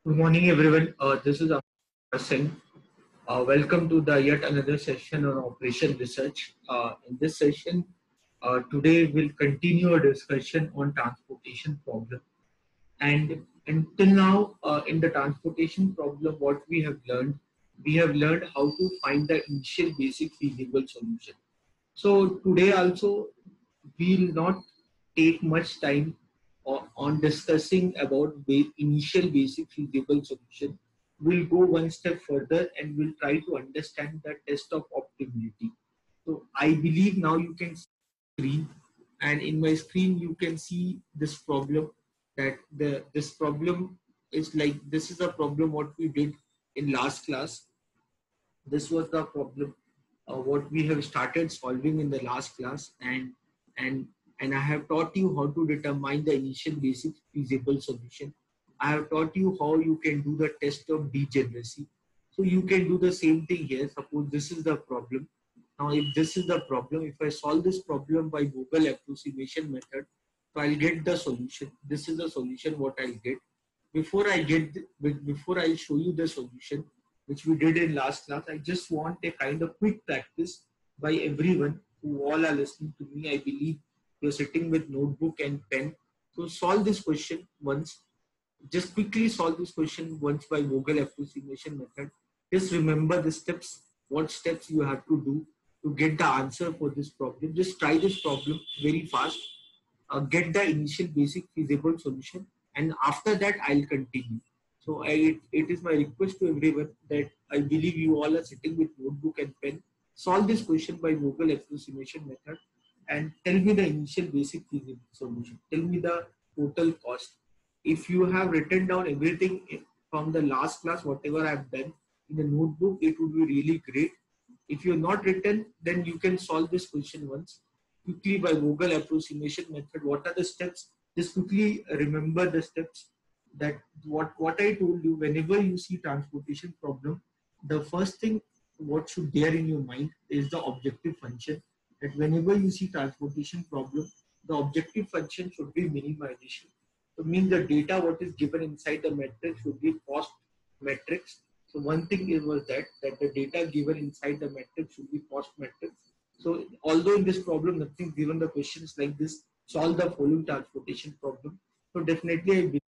Good morning, everyone. This is Amar Singh. Welcome to the yet another session on operation research. In this session, today we'll continue our discussion on transportation problem. And until now, in the transportation problem, what we have learned how to find the initial basic feasible solution. So today also, we'll not take much time on discussing about initial basic feasible solution. We'll go one step further and we'll try to understand the test of optimality. So I believe now you can see screen, and in my screen you can see this problem, that this problem is like this is a problem what we did in last class. This was the problem what we have started solving in the last class, and and I have taught you how to determine the initial basic feasible solution. I have taught you how you can do the test of degeneracy. So you can do the same thing here. Suppose this is the problem. Now if this is the problem, if I solve this problem by Google approximation method, so I'll get the solution. This is the solution what I'll get. Before I'll show you the solution which we did in last class, I just want a kind of quick practice by everyone who all are listening to me. I believe you're sitting with notebook and pen. So solve this question once. Just quickly solve this question once by Vogel approximation method. Just remember the steps, what steps you have to do to get the answer for this problem. Just try this problem very fast. Get the initial basic feasible solution, and after that I'll continue. So it is my request to everyone that I believe you all are sitting with notebook and pen. Solve this question by Vogel approximation method and tell me the initial basic feasible solution. Tell me the total cost. If you have written down everything from the last class, whatever I've done in the notebook, it would be really great. If you're not written, then you can solve this question once quickly by Vogel approximation method. What are the steps? Just quickly remember the steps. That what I told you. Whenever you see transportation problem, the first thing what should there in your mind is the objective function. That whenever you see transportation problem, the objective function should be minimization. So means the data what is given inside the matrix should be cost matrix. So one thing was that the data given inside the matrix should be cost matrix. So although in this problem nothing given, the questions like this, solve the following transportation problem. So definitely I believe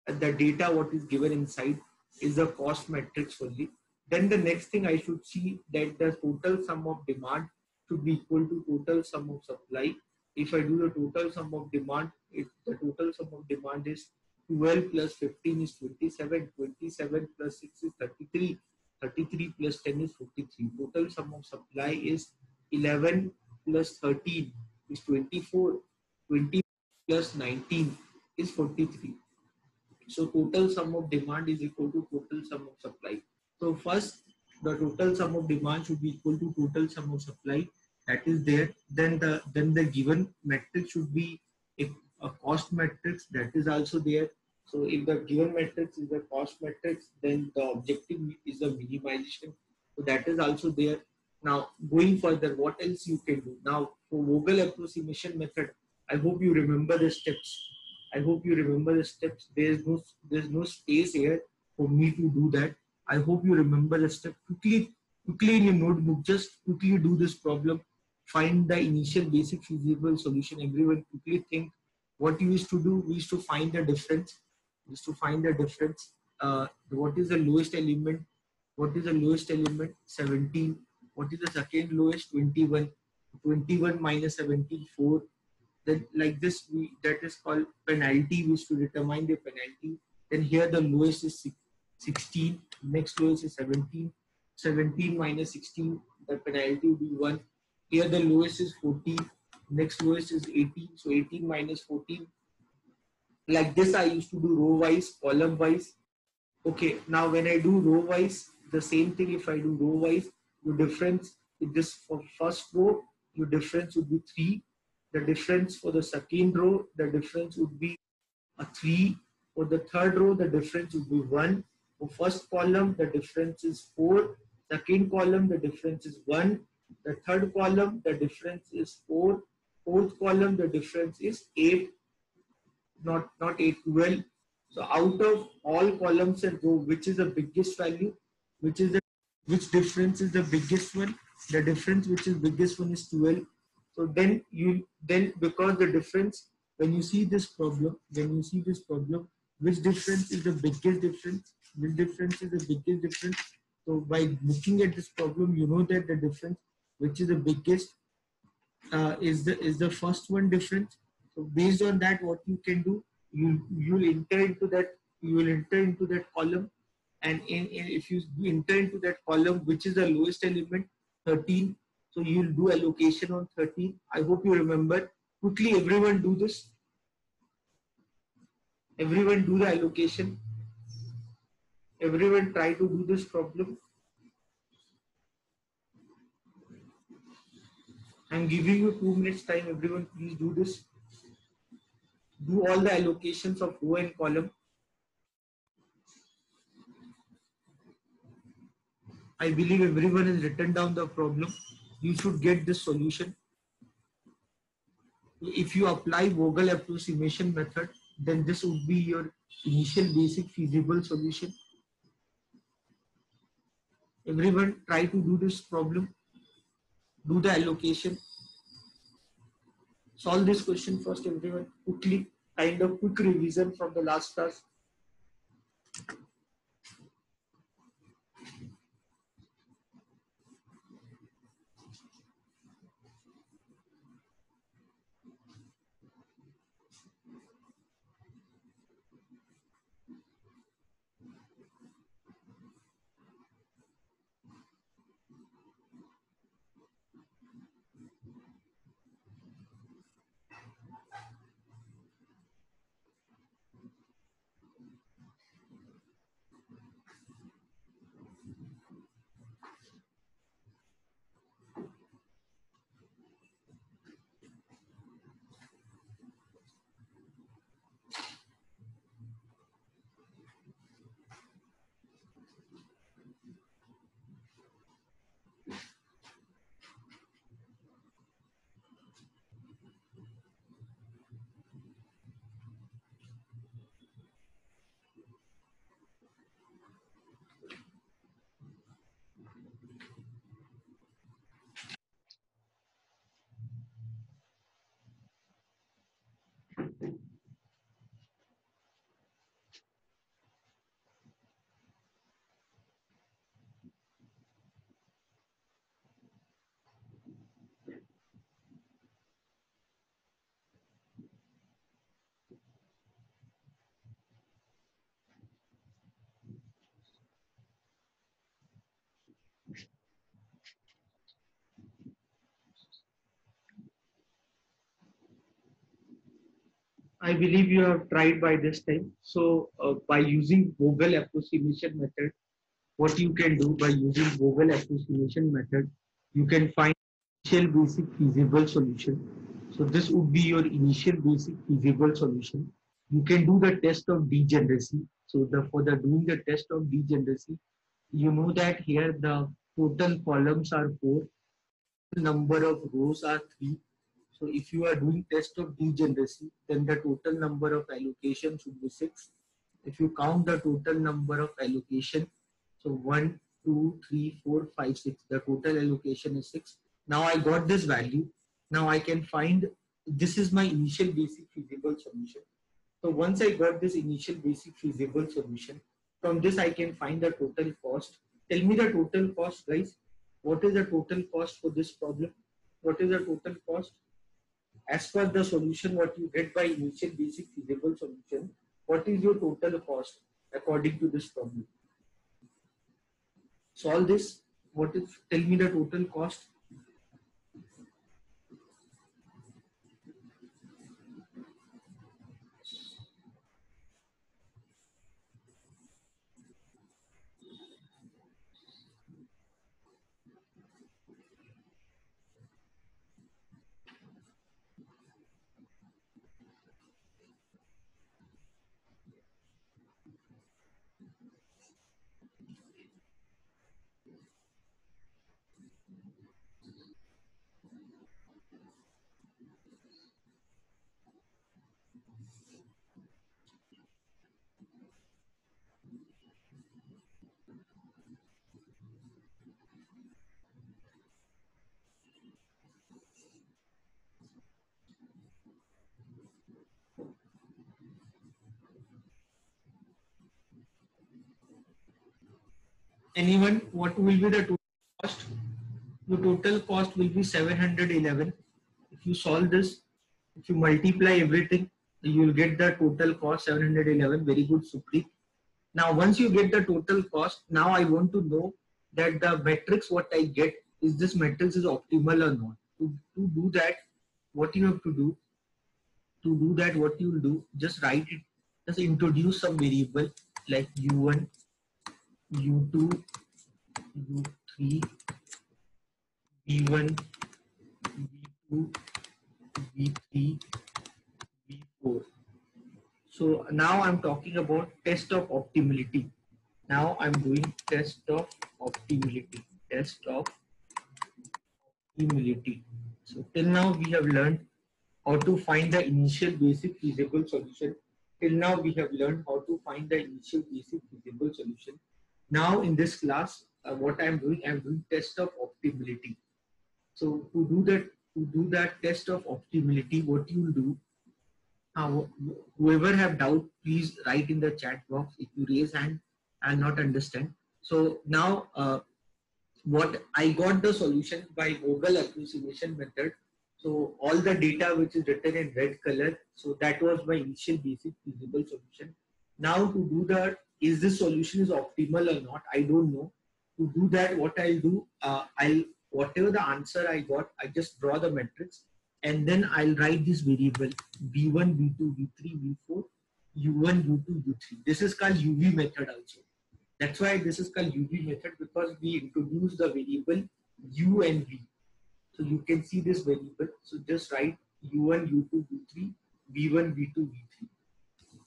the data what is given inside is the cost matrix only. Then the next thing I should see that the total sum of demand should be equal to total sum of supply. If I do the total sum of demand, if the total sum of demand is 12 plus 15 is 27, 27 plus 6 is 33, 33 plus 10 is 53. Total sum of supply is 11 plus 13 is 24, 20 plus 19 is 43. So total sum of demand is equal to total sum of supply. So first, the total sum of demand should be equal to total sum of supply. That is there. Then the given matrix should be a cost matrix. That is also there. So if the given matrix is a cost matrix, then the objective is a minimization. So that is also there. Now going further, what else you can do? Now for Vogel approximation method, I hope you remember the steps. I hope you remember the steps. There's no space here for me to do that. I hope you remember the step. Quickly in your notebook, just quickly do this problem. Find the initial basic feasible solution. Everyone quickly think what you used to do. We used to find the difference. We used to find the difference. What is the lowest element? What is the lowest element? 17. What is the second lowest? 21. 21 minus 17, 4. Then like this, that is called penalty. We used to determine the penalty. Then here the lowest is 16. Next lowest is 17. 17 minus 16, the penalty will be 1. Here the lowest is 14. Next lowest is 18. So 18 minus 14. Like this I used to do row wise, column wise. Okay, now when I do row wise, the same thing. If I do row wise, your difference with this for first row, your difference would be 3. The difference for the second row, the difference would be a 3. For the third row, the difference would be 1. For first column, the difference is 4. Second column, the difference is 1. The third column, the difference is 4. Fourth column, the difference is 8. Not 8, 12. So out of all columns and row, which is the biggest value? Which is the which difference is the biggest one? The difference which is biggest one is 12. So then because the difference, when you see this problem, which difference is the biggest difference? Which difference is the biggest difference? So by looking at this problem, you know that the difference which is the biggest is the first one difference. So based on that, what you can do, you'll enter into that, column, and if you enter into that column, which is the lowest element, 13. So you'll do allocation on 13. I hope you remember. Quickly, everyone do this. Everyone do the allocation. Everyone try to do this problem. I'm giving you 2 minutes time. Everyone, please do this. Do all the allocations of row and column. I believe everyone has written down the problem. You should get this solution. If you apply Vogel approximation method, then this would be your initial basic feasible solution. Everyone try to do this problem. Do the allocation. Solve this question first, everyone. Quickly, kind of quick revision from the last class. I believe you have tried by this time. So by using Vogel approximation method, what you can do by using Vogel approximation method, you can find initial basic feasible solution. So this would be your initial basic feasible solution. You can do the test of degeneracy. So for the doing the test of degeneracy, you know that here the total columns are 4, number of rows are 3. So if you are doing test of degeneracy, then the total number of allocation should be 6. If you count the total number of allocation, so 1, 2, 3, 4, 5, 6, the total allocation is 6. Now I got this value. Now I can find, this is my initial basic feasible solution. So once I got this initial basic feasible solution, from this I can find the total cost. Tell me the total cost, guys. What is the total cost for this problem? What is the total cost? As per the solution, what you get by initial basic feasible solution, what is your total cost according to this problem? Solve this. What is, tell me the total cost. Anyone, what will be the total cost? The total cost will be 711. If you solve this, if you multiply everything, you will get the total cost 711. Very good, Supreet. Now, once you get the total cost, now I want to know that the matrix what I get, is this matrix is optimal or not. To do that, what you have to do, what you will do, just write it, just introduce some variable like u1, u2, u3, v1, v2, v3, v4. So now I'm talking about test of optimality. Now I'm doing test of optimality. Test of optimality. So till now we have learned how to find the initial basic feasible solution. Till now we have learned how to find the initial basic feasible solution. Now in this class, what I'm doing test of optimality. So to do that test of optimality, what you will do, whoever have doubt, please write in the chat box. If you raise hand, I'll not understand. So now what I got the solution by Vogel approximation method. So all the data which is written in red color, so that was my initial basic feasible solution. Now to do that, is this solution is optimal or not? I don't know. To do that, what I'll do, whatever the answer I got, I just draw the matrix and then I'll write this variable v1, v2, v3, v4, u1, u2, u3. This is called UV method also. That's why this is called UV method, because we introduce the variable u and v. So you can see this variable. So just write u1, u2, u3, v1, v2, v3.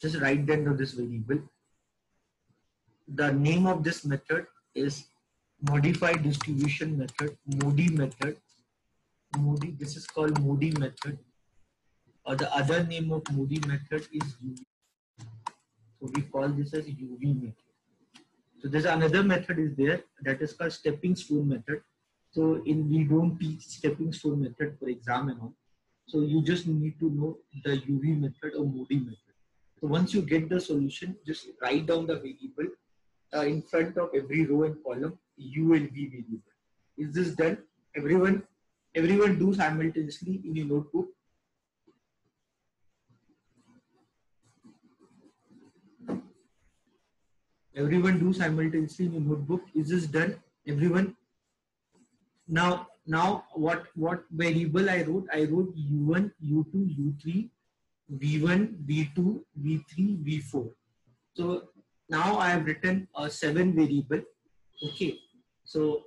Just write down on this variable. The name of this method is modified distribution method, MODI method. MODI, this is called MODI method. Or the other name of MODI method is UV. So we call this as UV method. So there's another method is there that is called stepping stone method. So we don't teach stepping stone method for exam and all. So you just need to know the UV method or MODI method. So once you get the solution, just write down the variable in front of every row and column, u and v variable. Is this done? Everyone do simultaneously in your notebook. Everyone do simultaneously in your notebook. Is this done? Everyone. Now what variable I wrote? I wrote u1, u2, u3, v1, v2, v3, v4. So now I have written a 7 variable. Okay. So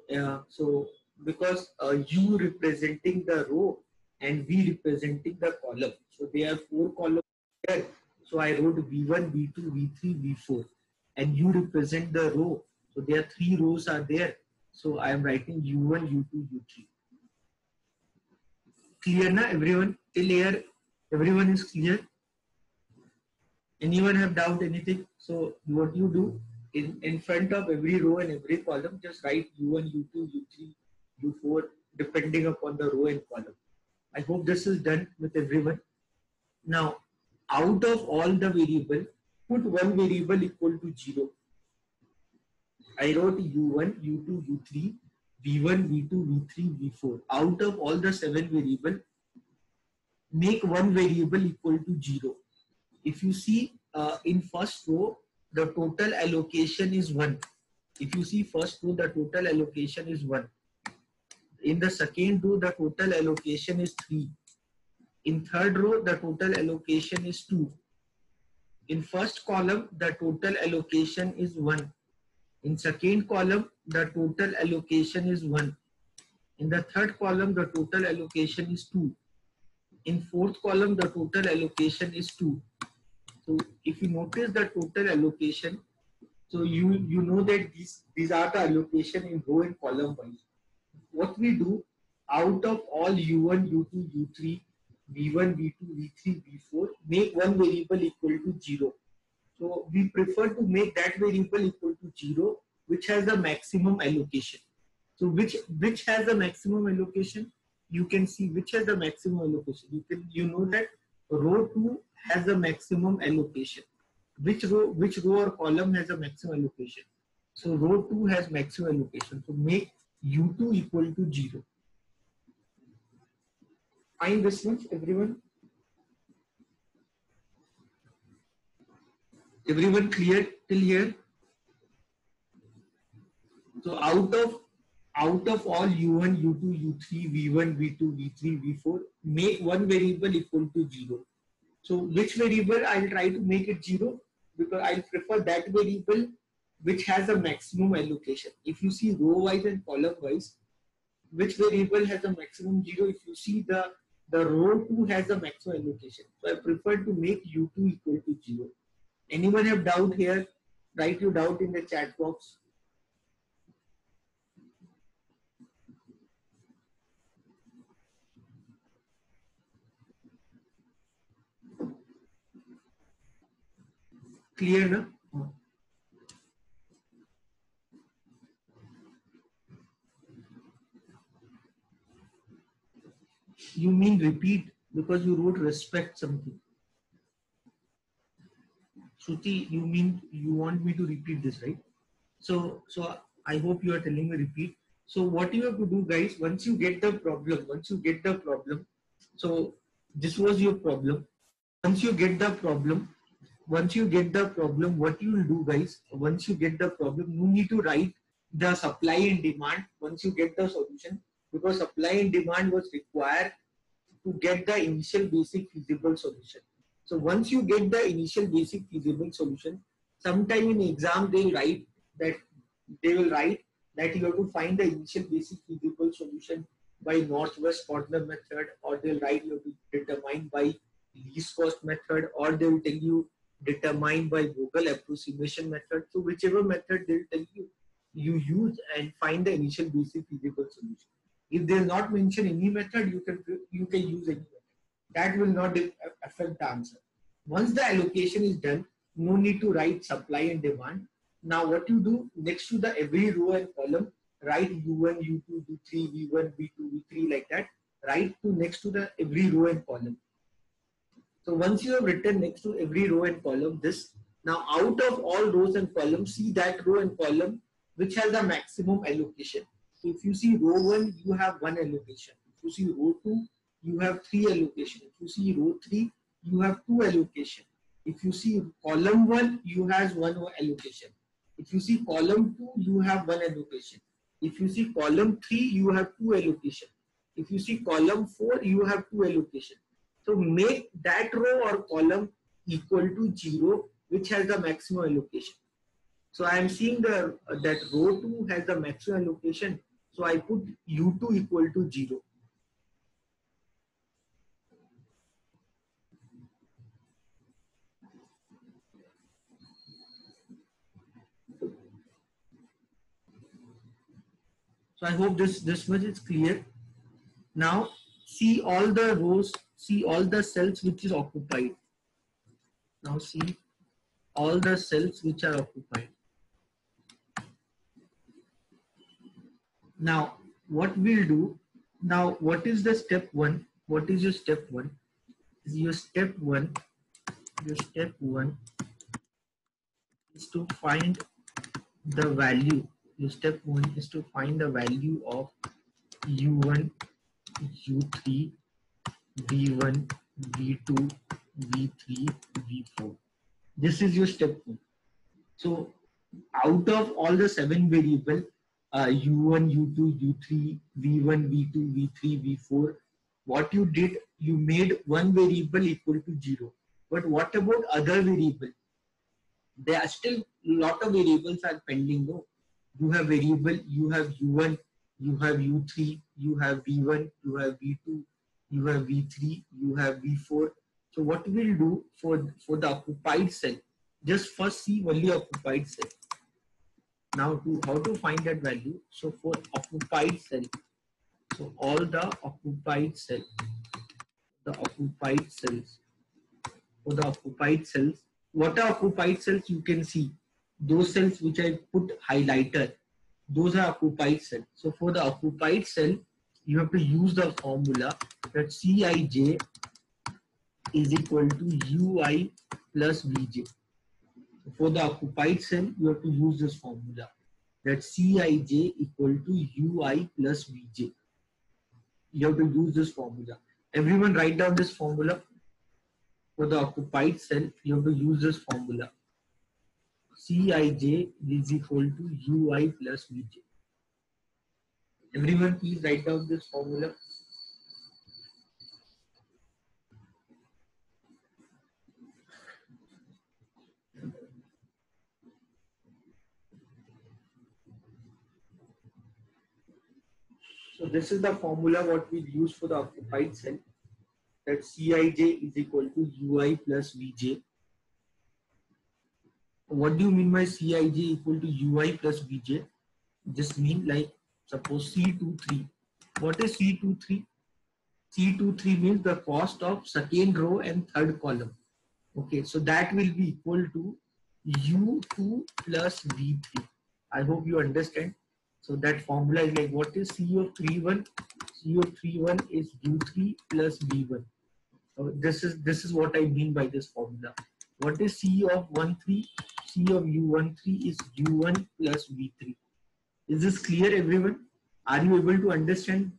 because u representing the row and v representing the column. So there are 4 columns there. So I wrote v1, v2, v3, v4, and u represent the row. So there are 3 rows are there. So I am writing u1, u2, u3. Clear na everyone? Till here, everyone is clear? Anyone have doubt anything? So what you do in front of every row and every column, just write u1, u2, u3, u4 depending upon the row and column. I hope this is done with everyone. Now, out of all the variable, put one variable equal to 0. I wrote u1, u2, u3, v1, v2, v3, v4. Out of all the 7 variable, make one variable equal to 0. If you see in first row, the total allocation is 1. If you see first row, the total allocation is 1. In the second row, the total allocation is 3. In third row, the total allocation is 2. In first column, the total allocation is 1. In second column, the total allocation is 1. In the third column, the total allocation is 2. In fourth column, the total allocation is 2. So if you notice the total allocation, so you know that these are the allocation in row and column wise. What we do, out of all u1, u2, u3, v1, v2, v3, v4, make one variable equal to 0. So we prefer to make that variable equal to 0, which has the maximum allocation. So which has the maximum allocation? You can see which has the maximum allocation. You know that row 2 has the maximum allocation. Which row or column has a maximum allocation? So row 2 has maximum allocation. So make U2 equal to 0. Find this much, everyone? Everyone clear till here? So out of all U1, U2, U3, V1, V2, V3, V4, make one variable equal to 0. So which variable I'll try to make it 0, because I'll prefer that variable which has a maximum allocation. If you see row wise and column wise, which variable has a maximum 0? If you see the row 2 has a maximum allocation. So I prefer to make U2 equal to 0. Anyone have doubt here? Write your doubt in the chat box. Clear, na? You mean repeat because you wrote respect something. Shruti, you mean you want me to repeat this, right? So I hope you are telling me repeat. So what you have to do, guys, once you get the problem, so this was your problem. Once you get the problem, what you will do, guys, once you get the problem, you need to write the supply and demand once you get the solution, because supply and demand was required to get the initial basic feasible solution. So once you get the initial basic feasible solution, sometime in exam they will write that you have to find the initial basic feasible solution by northwest corner method, or they'll write you have to determine by least cost method, or they will tell you determine by Google approximation method. So whichever method they'll tell you, you use and find the initial basic feasible solution. If they not mention any method, you can use any method. That will not affect the answer. Once the allocation is done, no need to write supply and demand. Now what you do, next to the every row and column, write U1, U2, U3, V1, V2, V3 like that. Write to next to the every row and column. So once you have written next to every row and column this, now out of all rows and columns, see that row and column which has the maximum allocation. So if you see row 1, you have 1 allocation. If you see row 2, you have 3 allocation. If you see row 3, you have 2 allocation. If you see column 1, you has 1 allocation. If you see column 2, you have 1 allocation. If you see column 3, you have 2 allocation. If you see column 4, you have 2 allocation. So make that row or column equal to 0, which has the maximum allocation. So I am seeing that row 2 has the maximum allocation. So I put U2 equal to 0. So I hope this much is clear. Now see all the rows, see all the cells which is occupied. Now see all the cells which are occupied. Now what we'll do, now what is the step 1? What is your step 1? Your step 1 is to find the value. Your step 1 is to find the value of U1, U3, V1, V2, V3, V4. This is your step 1. So out of all the 7 variable, U1, U2, U3, V1, V2, V3, V4, what you did, you made one variable equal to 0. But what about other variable? There are still lot of variables are pending. No, you have variable, you have U1, you have U3, you have V1, you have V2, you have V3, you have V4. So what we'll do for the occupied cell, just first see only occupied cell. Now how to find that value? So for occupied cell, so all the occupied cell, for the occupied cells, what are occupied cells? You can see those cells which I put highlighter, those are occupied cells. So for the occupied cell, you have to use the formula that Cij is equal to Ui plus Vj. For the occupied cell, you have to use this formula. that Cij equal to Ui plus Vj. You have to use this formula. Everyone write down this formula. For the occupied cell, you have to use this formula. Cij is equal to Ui plus Vj. Everyone please write down this formula. So this is the formula what we use for the occupied cell, that Cij is equal to Ui plus Vj. What do you mean by Cij equal to Ui plus Vj? Just mean like suppose C23. What is C23? C23 means the cost of second row and third column. Okay, so that will be equal to U2 plus V3. I hope you understand. So that formula is like, what is C of 31? C of 31 is U3 plus V1. So this is what I mean by this formula. What is C of 13? C of U13 is U1 plus V3. Is this clear, everyone? Are you able to understand?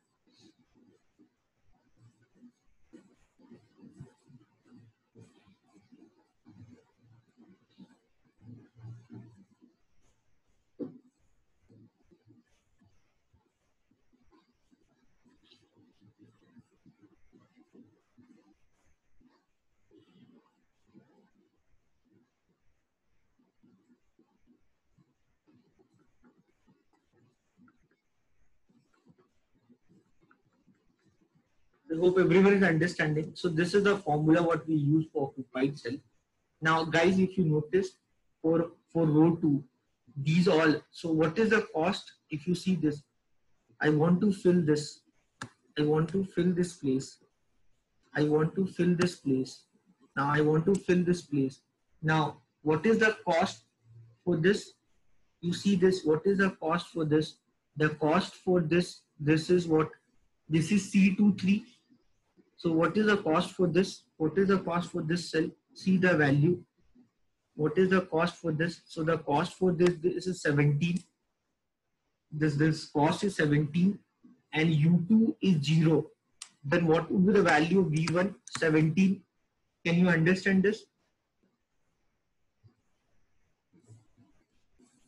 I hope everyone is understanding. So this is the formula what we use for occupied cell. Now guys, if you notice for row 2, these all, so what is the cost? If you see this, I want to fill this, I want to fill this place, I want to fill this place. Now I want to fill this place. Now what is the cost for this? You see this, what is the cost for this? The cost for this is what? This is C23. So what is the cost for this? What is the cost for this cell? See the value. What is the cost for this? So the cost for this is 17. This cost is 17 and U2 is 0. Then what would be the value of V1? 17. Can you understand this?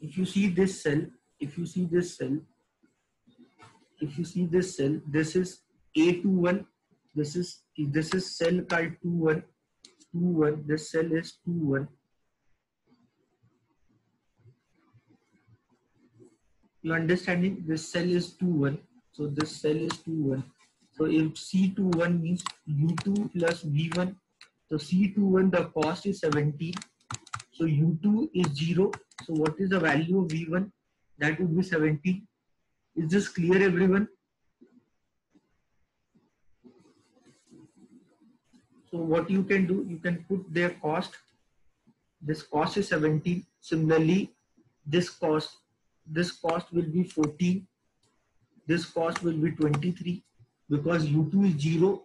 If you see this cell, if you see this cell, this is A21. This is cell called 21. 21. This cell is 21. You understanding? This cell is 21. So this cell is 21. So if C21 means U2 plus V1. So C21 the cost is 17. So U2 is 0. So what is the value of V1? That would be 17. Is this clear, everyone? So what you can do, you can put their cost. This cost is 17. Similarly, this cost will be 14. This cost will be 23 because U2 is 0.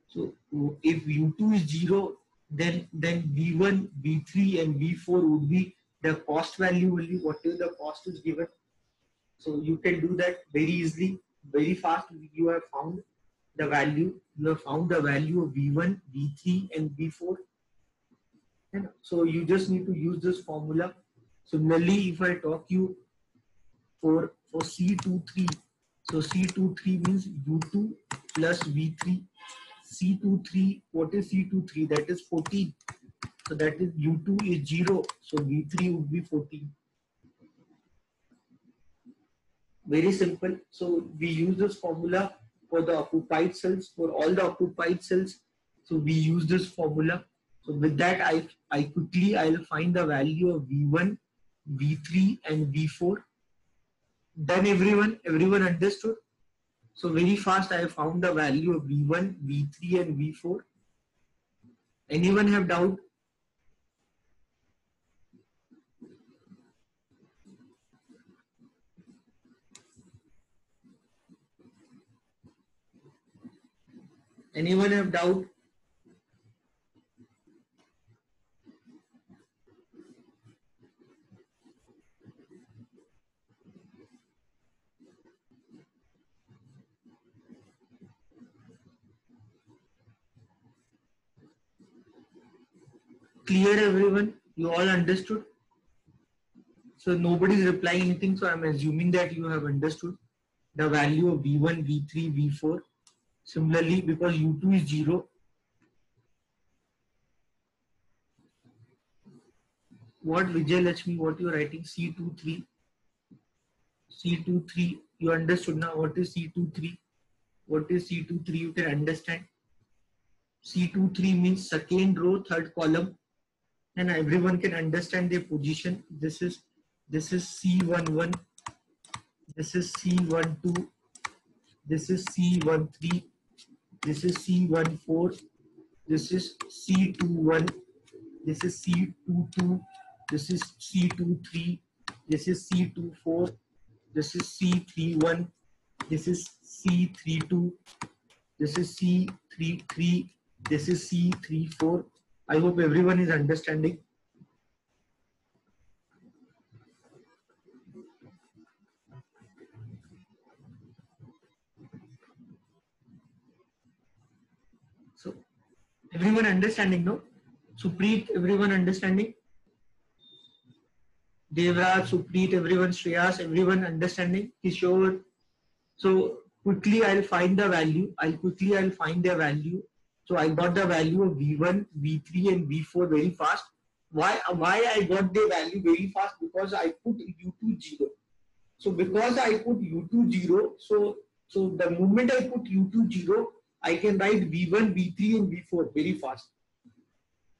So if U2 is 0, then V1, V3 and V4 would be the cost value will be whatever the cost is given. So you can do that very easily, very fast. You have found the value. You have found the value of V1, V3 and V4. And so you just need to use this formula. Similarly, if I talk you for C23, so C23 means U2 plus V3. C23, what is C23? That is 14. So that is U2 is 0. So V3 would be 14. Very simple. So we use this formula for the occupied cells, for all the occupied cells. So we use this formula. So with that, I'll find the value of V1, V3 and V4. Then everyone understood. So very fast, I found the value of V1, V3 and V4. Anyone have doubt? Anyone have doubt? clear, everyone? You all understood? So nobody is replying anything, so I'm assuming that you have understood the value of V1, V3, V4. Similarly, because U2 is 0, what Vijay Lakshmi, what you are writing, C23, C23, you understood now what is C23? What is C23? You can understand. C23 means second row, third column, and everyone can understand their position. This is C11, this is C12, this is C13, this is C14, this is C21, this is C22, this is C23, this is C24, this is C31, this is C32, this is C33, this is C34. I hope everyone is understanding. So everyone understanding, no? Supreet, everyone understanding? Devraj, Supreet, everyone, Shreyas, everyone understanding? Kishore. So quickly I'll find the value. I'll find the value. So I got the value of V1, V3 and V4 very fast. Why I got the value very fast? Because I put U2 0. So because I put U2 0, so the moment I put U2 0, I can write V1, V3 and V4 very fast.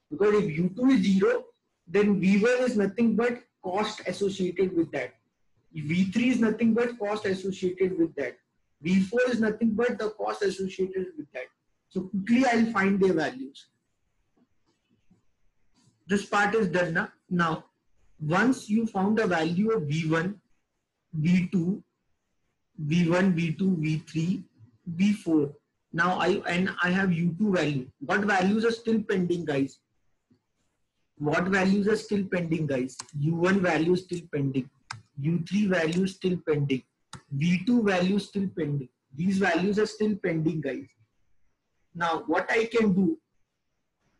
Because if U2 is 0, then V1 is nothing but cost associated with that. V3 is nothing but cost associated with that. V4 is nothing but the cost associated with that. So quickly I'll find their values. This part is done now. Now, once you found the value of V1, V2, V1, V2, V3, V4. Now I have U2 value. What values are still pending, guys? What values are still pending, guys? U1 value is still pending. U3 value is still pending. V2 value is still pending. These values are still pending, guys. Now, what I can do?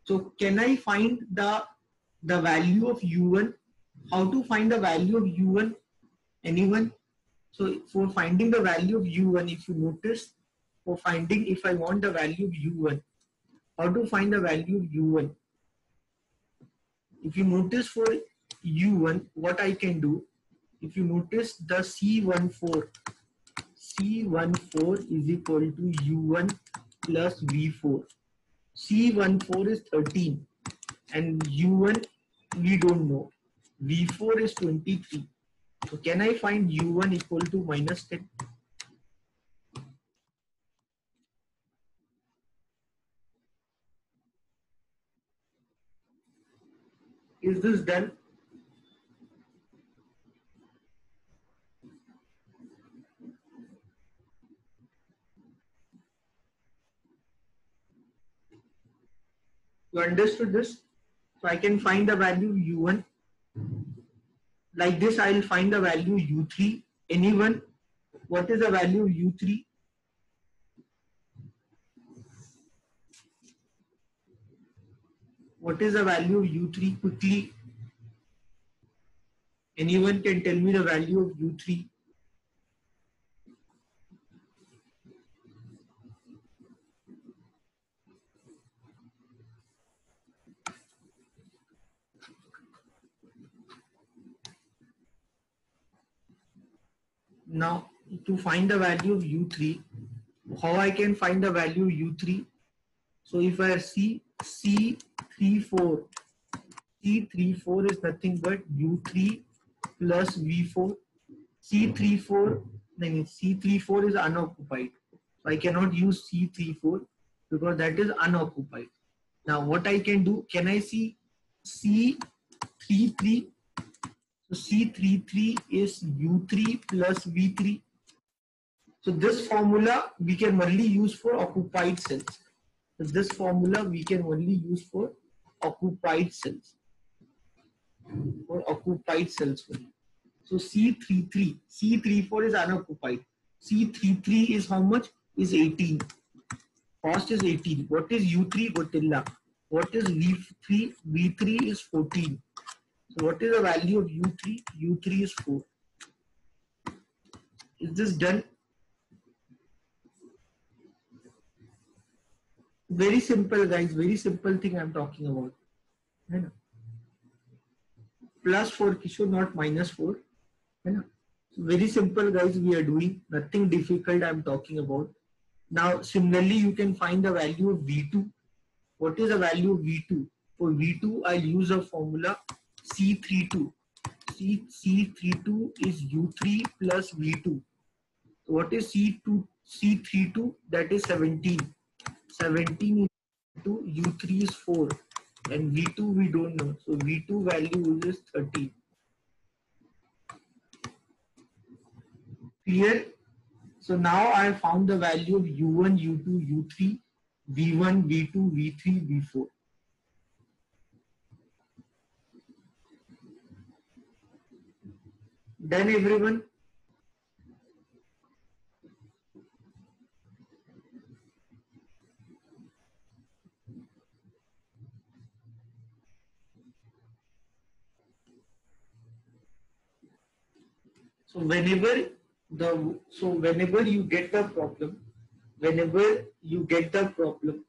So, can I find the value of U1? How to find the value of U1? Anyone? So, for finding the value of U1, if you notice, for finding if I want the value of U1, how to find the value of U1? If you notice for U1, what I can do, if you notice the C14 is equal to U1 plus V4. C14 is 13 and U1 we don't know. V4 is 23. So can I find U1 equal to minus 10? Is this done? You understood this? So I can find the value U1. Like this, I will find the value U3. Anyone? What is the value of U3? What is the value of U3? Quickly. Anyone can tell me the value of U3? Now, to find the value of U3, how I can find the value of U3? So if I see C34, C34 is nothing but U3 plus V4. C34 is unoccupied. So I cannot use C34 because that is unoccupied. Now what I can do, can I see C33? So C33 is U3 plus V3. So this formula we can only use for occupied cells. So this formula we can only use for occupied cells. For occupied cells only. So C34 is unoccupied. C33 is how much? Is 18. Cost is 18. What is U3? Gotilla. What is V3? V3 is 14. So what is the value of U3? U3 is 4. Is this done? Very simple, guys. Very simple thing I'm talking about. Plus 4, Kishore, not minus 4. Very simple, guys. We are doing nothing difficult. I'm talking about. Now, similarly, you can find the value of V2. What is the value of V2? For V2, I'll use a formula C32. C32 is U3 plus V2. So what is C32? That is 17. 17 into U3 is 4. And V2 we don't know. So V2 value is 13. Clear? So now I have found the value of U1, U2, U3, V1, V2, V3, V4. Done, everyone? So whenever you get the problem,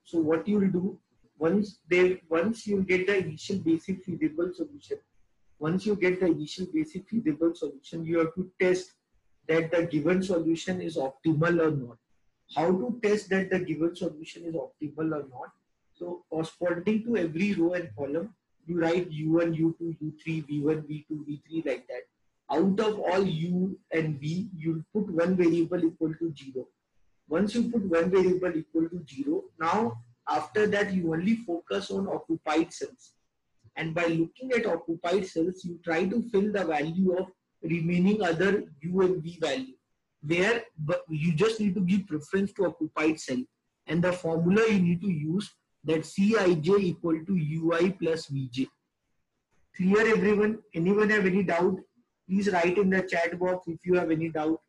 so what you will do, once you get the initial basic feasible solution, you have to test that the given solution is optimal or not. How to test that the given solution is optimal or not? So corresponding to every row and column, you write U1, U2, U3, V1, V2, V3 like that. Out of all U and V, you'll put one variable equal to 0. Once you put one variable equal to 0, now after that you only focus on occupied cells. And by looking at occupied cells, you try to fill the value of remaining other U and V value. Where you just need to give preference to occupied cell. And the formula you need to use, that Cij equal to Ui plus Vj. Clear, everyone? Anyone have any doubt? Please write in the chat box if you have any doubt.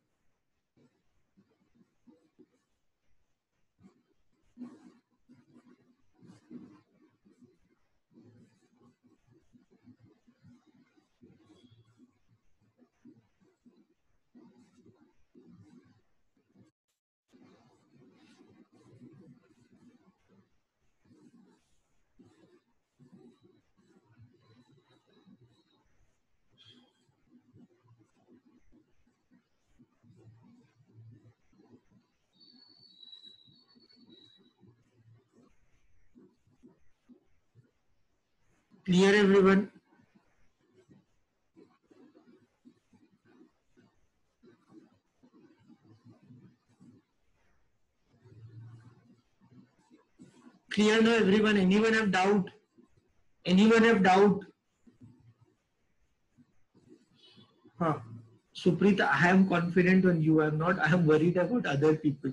Clear, everyone? Clear now, everyone? Anyone have doubt? Anyone have doubt? Huh. Supreet, I am confident on you. I am not. I am worried about other people.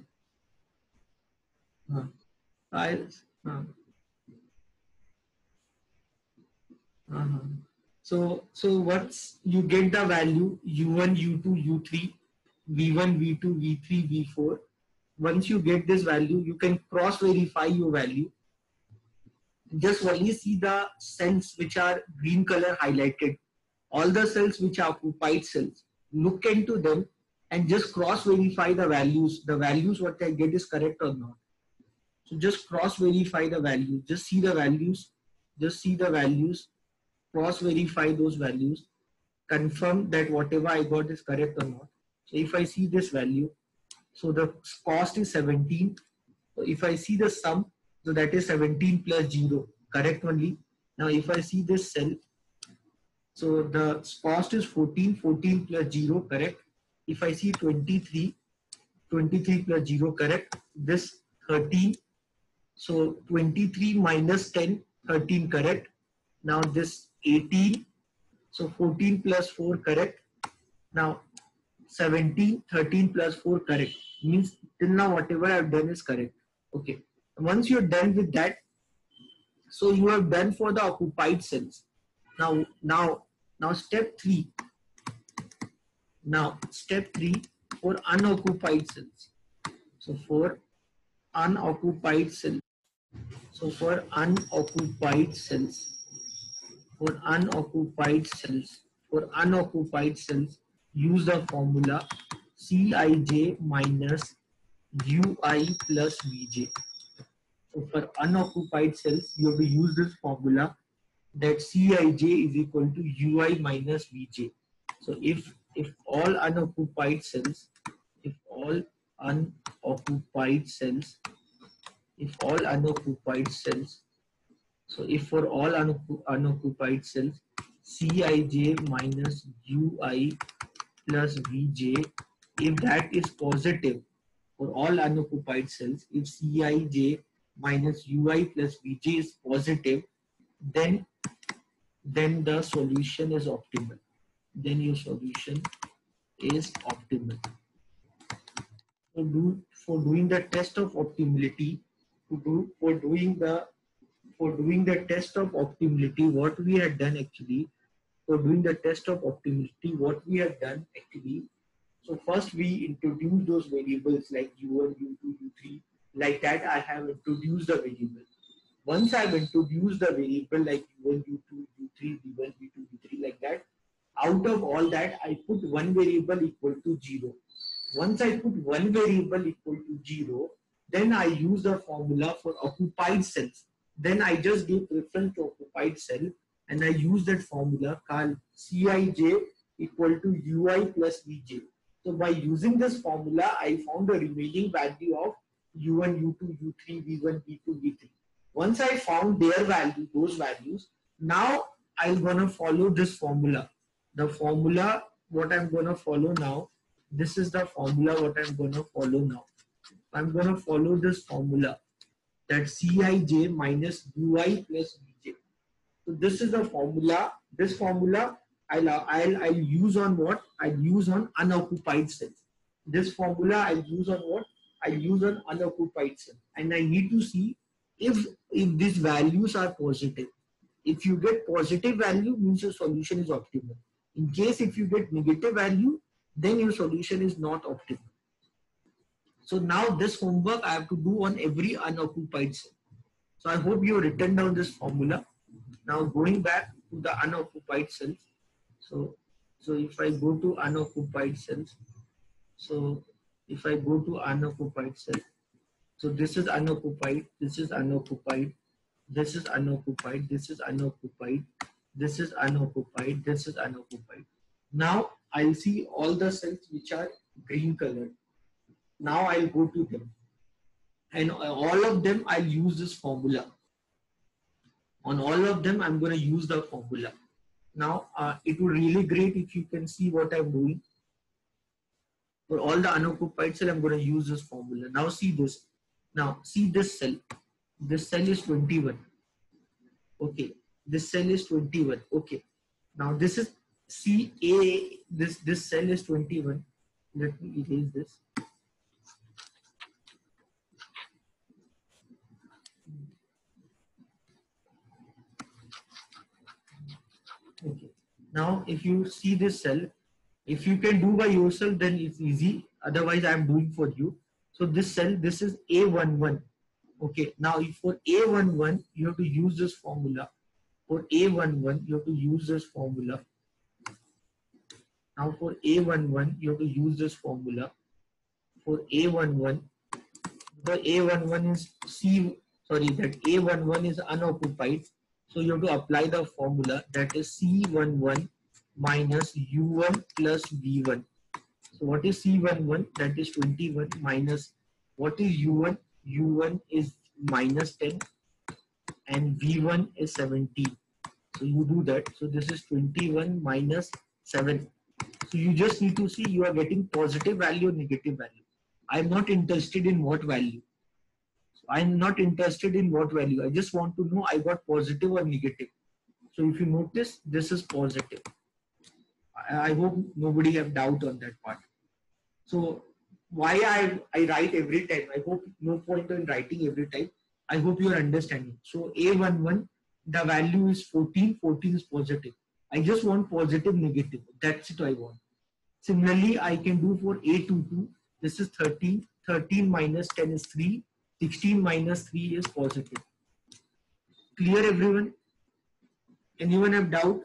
Huh. Huh. So once you get the value U1, U2, U3, V1, V2, V3, V4, once you get this value, you can cross verify your value. Just only see the cells which are green color highlighted. All the cells which are occupied cells, look into them and just cross verify the values. The values what I get is correct or not. So just cross verify the values. Just see the values. Cross verify those values. Confirm that whatever I got is correct or not. So if I see this value, so the cost is 17. So if I see the sum, so that is 17 plus 0, correct only. Now if I see this cell, so the cost is 14, 14 plus 0, correct. If I see 23, 23 plus 0, correct. This 13, so 23 minus 10, 13, correct. Now this 18, so 14 plus 4, correct. Now 17, 13 plus 4, correct. Means till now whatever I have done is correct. Okay. Once you're done with that, so you have done for the occupied cells. Now step 3. Now step 3 for unoccupied cells. So for unoccupied cells, So for unoccupied cells, for unoccupied cells, use the formula Cij minus Ui plus Vj. So for unoccupied cells, you have to use this formula that Cij is equal to Ui minus Vj. So if all unoccupied cells, if all unoccupied cells, if all unoccupied cells, so if for all unoccupied cells, Cij minus Ui plus Vj, if that is positive for all unoccupied cells, if Cij minus Ui plus Vj is positive, then the solution is optimal. Then your solution is optimal. For doing the test of optimality, for doing the test of optimality, what we had done actually, for doing the test of optimality, what we have done actually, so first we introduce those variables like U1, U2, U3, like that I have introduced the variable. Once I've introduced the variable like U1, U2, U3, V1, V2, V3 like that, out of all that I put one variable equal to 0. Once I put one variable equal to 0, then I use the formula for occupied cells. Then I just give preference to occupied cell and I use that formula called Cij equal to Ui plus Vj. So by using this formula, I found the remaining value of U1, U2, U3, V1, V2, V3. Once I found their value, those values, now I'm gonna follow this formula. The formula, what I'm gonna follow now, this is the formula what I'm gonna follow now. I'm gonna follow this formula that Cij minus Ui plus Vj. So this is the formula. This formula I'll use on what? I'll use on unoccupied cells. This formula I'll use on what? I'll use on unoccupied cells. And I need to see if these values are positive. If you get positive value, means your solution is optimal. In case if you get negative value, then your solution is not optimal. So now this homework I have to do on every unoccupied cell. So I hope you have written down this formula. Now going back to the unoccupied cells. So if I go to unoccupied cells, so if I go to unoccupied cells, so this is unoccupied, this is unoccupied, this is unoccupied, this is unoccupied, this is unoccupied, this is unoccupied. Now I'll see all the cells which are green colored. Now I'll go to them and all of them I'll use this formula. On all of them I'm going to use the formula. Now it would really great if you can see what I'm doing. For all the unoccupied cell I'm going to use this formula. Now see this. Now see this cell. This cell is 21. Okay. This cell is 21. Okay. Now this is CA. This cell is 21. Let me erase this. Okay. Now if you see this cell, if you can do by yourself, then it's easy. Otherwise, I'm doing for you. So this cell, this is A11. Okay. Now for A11, you have to use this formula. For A11, you have to use this formula. Now for A11, you have to use this formula. For A11, the A11 is that A11 is unoccupied. So you have to apply the formula that is C11 minus U1 plus V1. So what is C11? That is 21 minus what is U1? U1 is minus 10 and V1 is 17. So you do that. So this is 21 minus 7. So you just need to see you are getting positive value or negative value. I'm not interested in what value. I'm not interested in what value. I just want to know I got positive or negative. So if you notice, this is positive. I hope nobody have doubt on that part. So why I write every time? I hope no point in writing every time. I hope you are understanding. So A11, the value is 14. 14 is positive. I just want positive, negative. That's it I want. Similarly, I can do for A22. This is 13. 13 minus 10 is 3. 16 minus 3 is positive. Clear everyone? Anyone have doubt?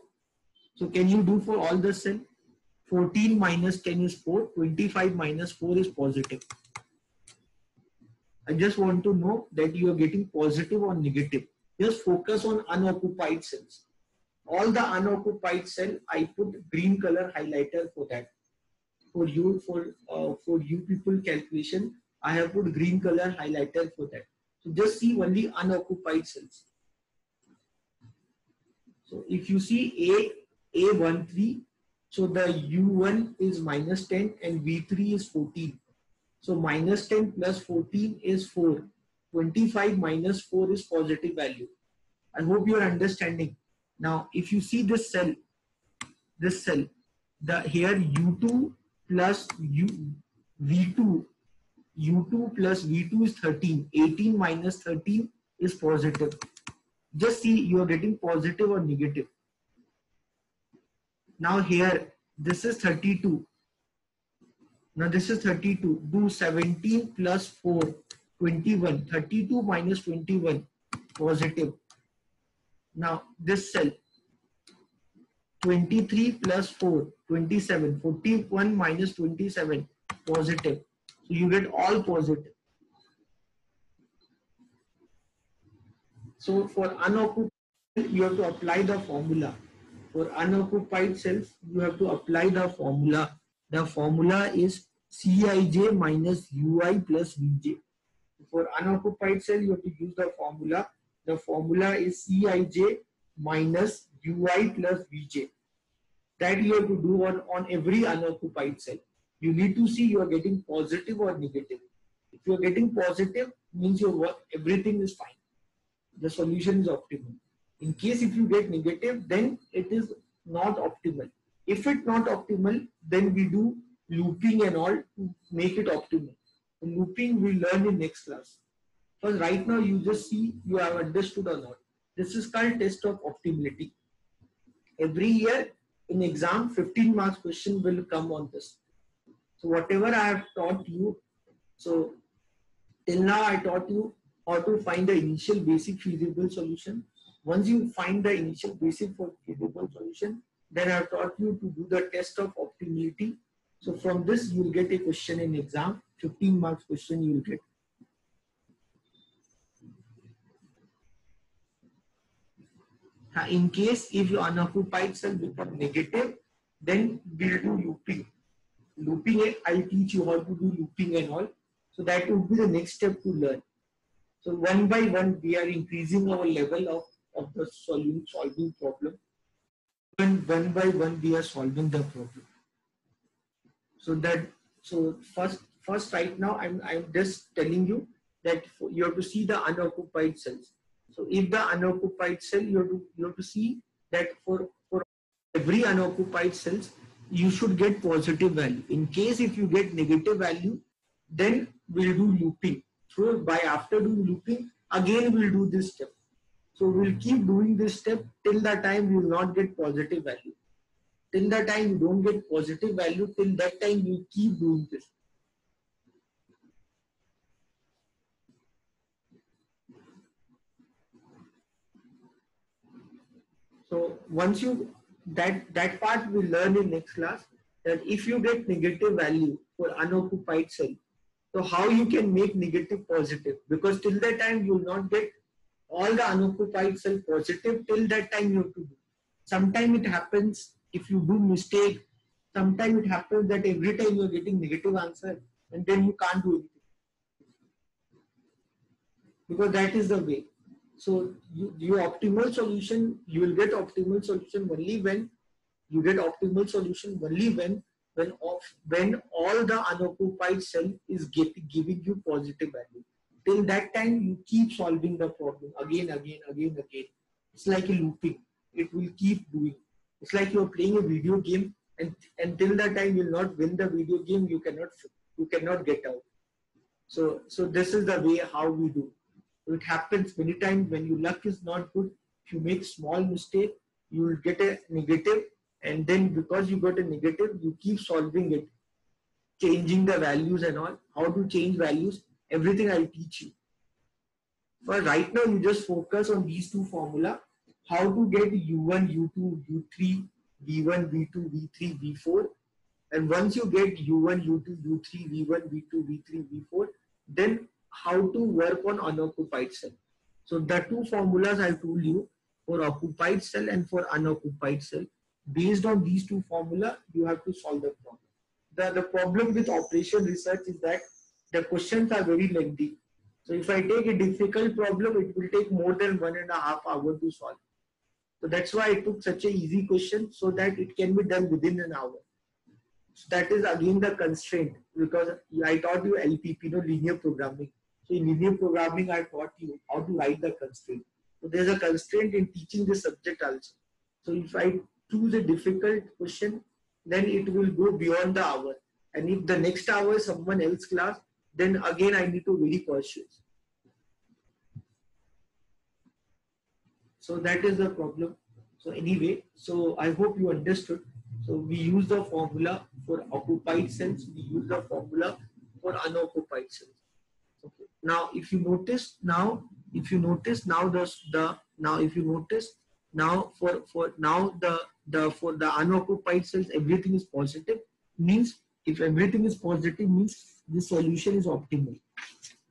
So can you do for all the cell? 14 minus 10 is 4. 25 minus 4 is positive. I just want to know that you are getting positive or negative. Just focus on unoccupied cells. All the unoccupied cell, I put green color highlighter for that. For you people calculation, I have put green color highlighter for that. So just see only unoccupied cells. So if you see A13, so the U1 is minus 10 and V3 is 14. So minus 10 plus 14 is 4. 25 minus 4 is positive value. I hope you are understanding. Now, if you see this cell, here U2 plus V2 plus V2 is 13. 18 minus 13 is positive. Just see you are getting positive or negative. Now here, this is 32. Now this is 32. Do 17 plus 4, 21. 32 minus 21, positive. Now this cell, 23 plus 4, 27. 41 minus 27, positive. So you get all positive. So for unoccupied, you have to apply the formula. For unoccupied cells, you have to apply the formula. The formula is Cij minus Ui plus Vj. For unoccupied cell, you have to use the formula. The formula is Cij minus Ui plus Vj. That you have to do on every unoccupied cell. You need to see you are getting positive or negative. If you are getting positive, means your work, everything is fine. The solution is optimal. In case if you get negative, then it is not optimal. If it's not optimal, then we do looping and all to make it optimal. The looping we learn in next class. Because right now you just see you have understood or not. This is called test of optimality. Every year in exam, 15 marks question will come on this. So whatever I have taught you, so till now I taught you how to find the initial basic feasible solution. Once you find the initial basic for feasible solution, then I have taught you to do the test of optimality. So from this you will get a question in exam, 15 marks question you will get. In case if your unoccupied cell become negative, then we'll do looping. Looping, I'll teach you how to do looping and all. So that would be the next step to learn. So one by one, we are increasing our level of the solving problem. And one by one, we are solving the problem. So first right now, I'm just telling you that you have to see the unoccupied cells. So if the unoccupied cell, you have to see that for every unoccupied cells, you should get positive value. In case if you get negative value, then we'll do looping. So by after doing looping, again we'll do this step. So we'll keep doing this step till the time you will not get positive value. Till the time you don't get positive value, till that time you keep doing this. So once you, that part we learn in next class, that if you get negative value for unoccupied cell, so how you can make negative positive, because till that time you will not get all the unoccupied cell positive, till that time you have to do. Sometimes it happens if you do mistake, sometimes it happens that every time you are getting negative answer and then you can't do anything. Because that is the way. So your optimal solution, you will get optimal solution only when you get optimal solution only when all the unoccupied cell is giving you positive value. Till that time, you keep solving the problem again. It's like a looping. It will keep doing. It's like you're playing a video game, and until that time you will not win the video game. You cannot get out. So this is the way how we do. It happens many times when your luck is not good. If you make small mistake, you will get a negative, and then because you got a negative, you keep solving it, changing the values and all. How to change values, everything I'll teach you. But right now you just focus on these two formula, how to get U1, U2, U3, V1, V2, V3, V4. And once you get U1, U2, U3, V1, V2, V3, V4, then how to work on unoccupied cell. So the two formulas I told you for occupied cell and for unoccupied cell. Based on these two formula, you have to solve the problem. The problem with operation research is that the questions are very lengthy. So if I take a difficult problem, it will take more than 1.5 hours to solve. So that's why I took such a easy question so that it can be done within an hour. So that is again the constraint, because I taught you LPP, linear programming. So in linear programming, I taught you how to write the constraint. So there's a constraint in teaching this subject also. So if I choose a difficult question, then it will go beyond the hour. And if the next hour is someone else's class, then again I need to be very cautious. So that is the problem. So anyway, so I hope you understood. So we use the formula for occupied cells, we use the formula for unoccupied cells. Okay. Now, if you notice now for the unoccupied cells, everything is positive. Means if everything is positive, means the solution is optimal.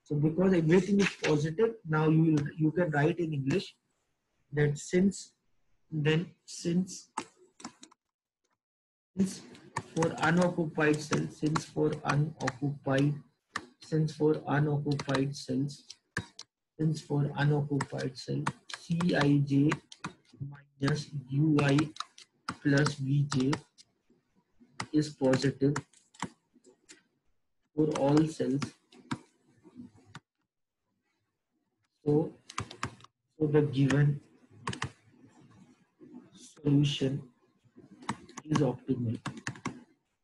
So because everything is positive, now you can write in English that since for unoccupied cells, for unoccupied cells, Cij minus Ui plus Vj is positive for all cells. So the given solution is optimal.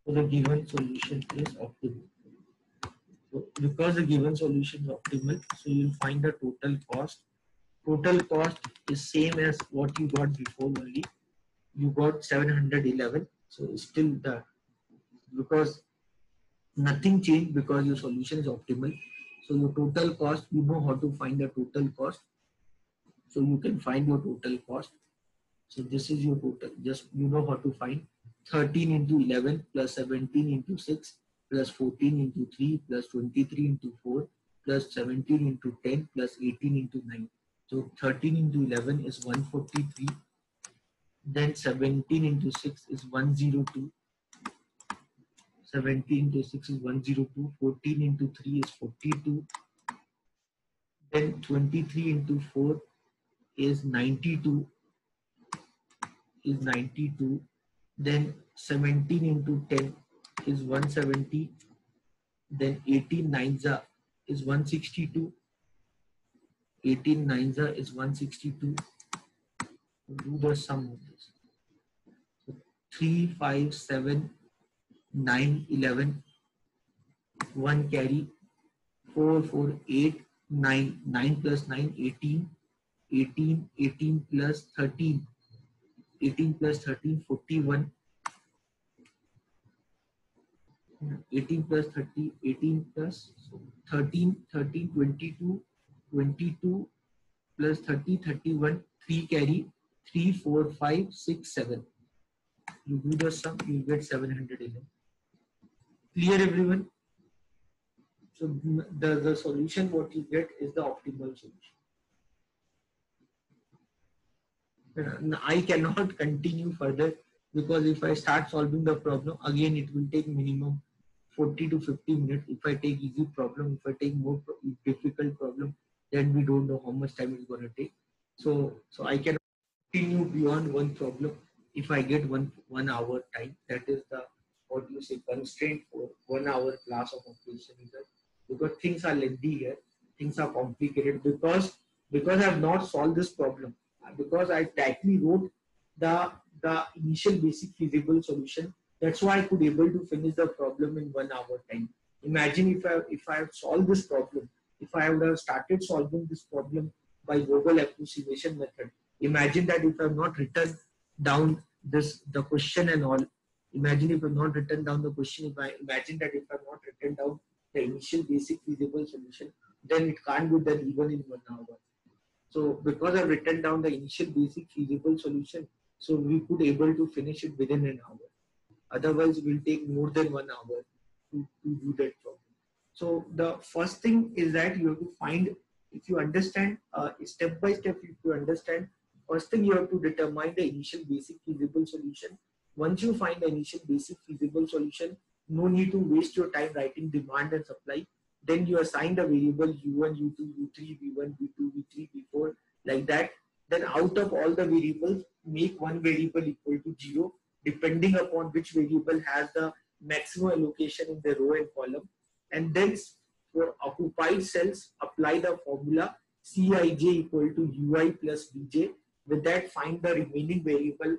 So the given solution is optimal. So because the given solution is optimal, so you'll find the total cost. Total cost is same as what you got before only. You got 711. So still because nothing changed, because your solution is optimal. So your total cost, you know how to find the total cost. So you can find your total cost. So this is your total. Just you know how to find 13 into 11 plus 17 into 6 plus 14 into 3 plus 23 into 4 plus 17 into 10 plus 18 into 9. So 13 into 11 is 143. Then 17 into 6 is 102. 17 into 6 is 102. 14 into 3 is 42. Then 23 into 4 is 92. Then 17 into 10 is 170. Then 18 nines is 162. 18 nines is 162. Do the sum of this. So 3, 5, 7, 9, 11. 1 carry. 4, 4, 8, 9. 9 plus 9, 18. 18 plus 13. 18 plus 13, 41. 18 plus 30, 18 plus 13, 22. 22 plus 30, 31. 3 carry. 3, 4, 5, 6, 7. You do the sum, you get 711. Clear, everyone? So the solution what you get is the optimal solution. I cannot continue further, because if I start solving the problem again, it will take minimum 40 to 50 minutes. If I take easy problem, if I take more difficult problem, then we don't know how much time it's going to take. So I can continue beyond one problem if I get one hour time. That is the constraint for 1 hour class of operation research, because things are lengthy here, things are complicated, because I have not solved this problem, because I tightly wrote the initial basic feasible solution. That's why I could able to finish the problem in 1 hour time. Imagine if I have solved this problem, if I would have started solving this problem by Vogel approximation method. Imagine that if I have not written down the question and all. Imagine if I have not written down the question. Imagine that if I have not written down the initial basic feasible solution, then it can't be done even in 1 hour. So because I've written down the initial basic feasible solution, so we could able to finish it within an hour. Otherwise, it will take more than 1 hour to do that problem. So the first thing is that you have to find, if you understand step by step, if you understand, first thing you have to determine the initial basic feasible solution. Once you find the initial basic feasible solution, no need to waste your time writing demand and supply. Then you assign the variable u1, u2, u3, v1, v2, v3, v4, like that. Then out of all the variables, make one variable equal to 0, depending upon which variable has the maximum allocation in the row and column. And then for occupied cells, apply the formula Cij equal to ui plus vj. With that, find the remaining variable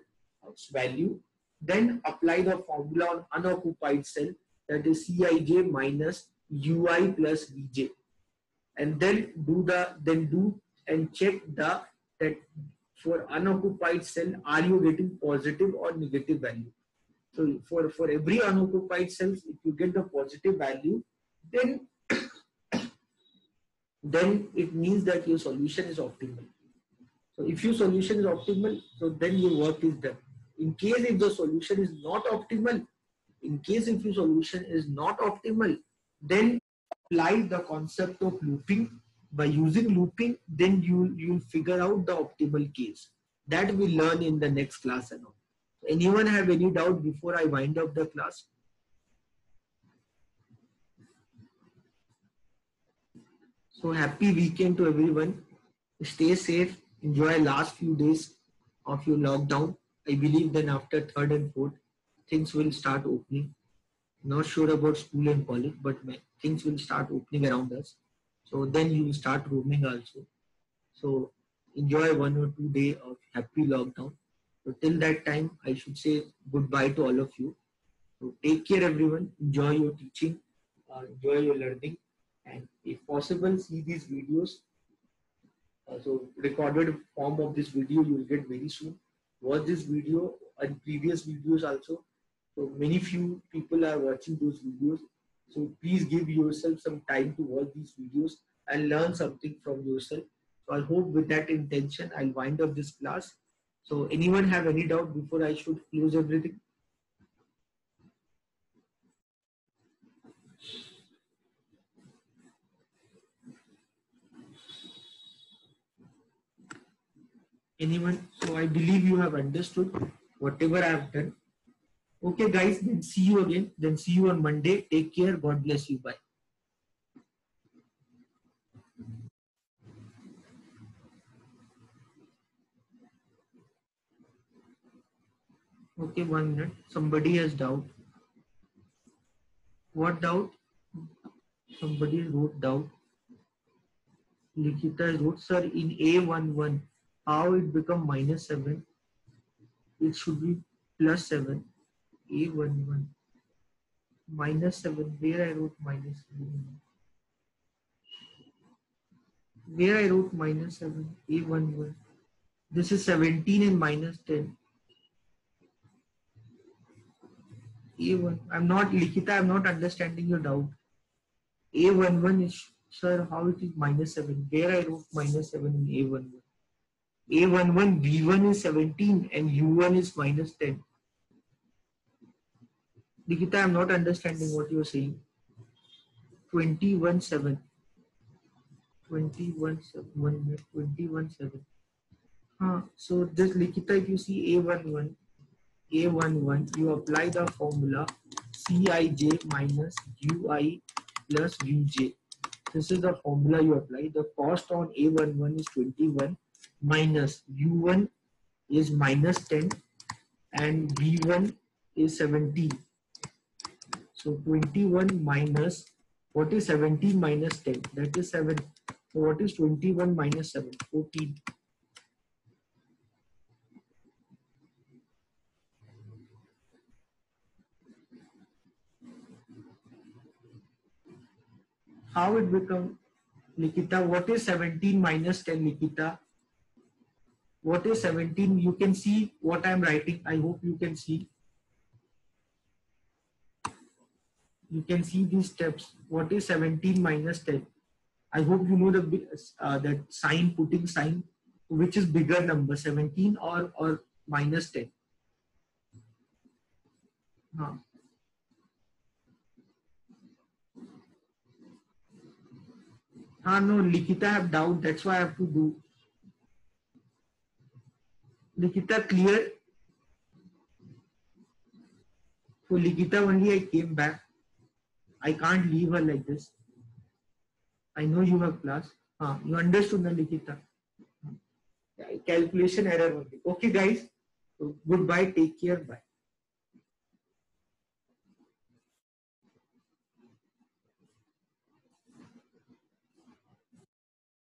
value. Then apply the formula on unoccupied cell, that is Cij minus ui plus vj. And then do and check that for unoccupied cell, are you getting positive or negative value? So for every unoccupied cells, if you get the positive value, then it means that your solution is optimal. So if your solution is optimal, so then your work is done. In case if the solution is not optimal, then apply the concept of looping. By using looping, then you'll figure out the optimal case. That we learn in the next class and all. Anyone have any doubt before I wind up the class? So happy weekend to everyone. Stay safe. Enjoy last few days of your lockdown. I believe then after 3rd and 4th, things will start opening. Not sure about school and college, but things will start opening around us. So then you will start roaming also. So enjoy 1 or 2 days of happy lockdown. So till that time, I should say goodbye to all of you. So take care everyone. Enjoy your teaching. Enjoy your learning. And if possible, see these videos. So recorded form of this video you will get very soon. Watch this video and previous videos also. So many few people are watching those videos. So please give yourself some time to watch these videos and learn something from yourself. So I hope with that intention I'll wind up this class. So anyone have any doubt before I should close everything? Anyone? So I believe you have understood whatever I have done. Okay guys, then see you again. Then see you on Monday. Take care. God bless you. Bye. Okay, 1 minute. Somebody has doubt. What doubt? Somebody wrote doubt. Likita wrote, sir, in A11, how it become -7? It should be +7. A11 -7. Where I wrote -7? Where I wrote -7? A11. This is 17 and -10. A1. I'm not, Likita, I'm not understanding your doubt. A11 is, sir, how it is -7? Where I wrote -7 in A11? A11, V1 is 17 and U1 is -10. Nikita, I'm not understanding what you're saying. 21-7. 21-7. 21-7. So this Likita, if you see A11, you apply the formula Cij minus Ui plus Uj. This is the formula you apply. The cost on A11 is 21 minus U1 is -10 and V1 is 17. So 21 minus, what is 17 minus 10? That is 7. So what is 21 minus 7? 14. How it become, Nikita? What is 17 minus 10, Nikita? What is 17? You can see what I am writing. I hope you can see. You can see these steps. What is 17 minus 10? I hope you know that sign, putting sign, which is bigger number, 17 or minus 10. हाँ हाँ, no, Likita have doubt, that's why I have to do. Likita clear. For Likita only I came back. I can't leave her like this. I know you have class. You understood, na Likita? Calculation error only. Okay, guys. So goodbye. Take care. Bye.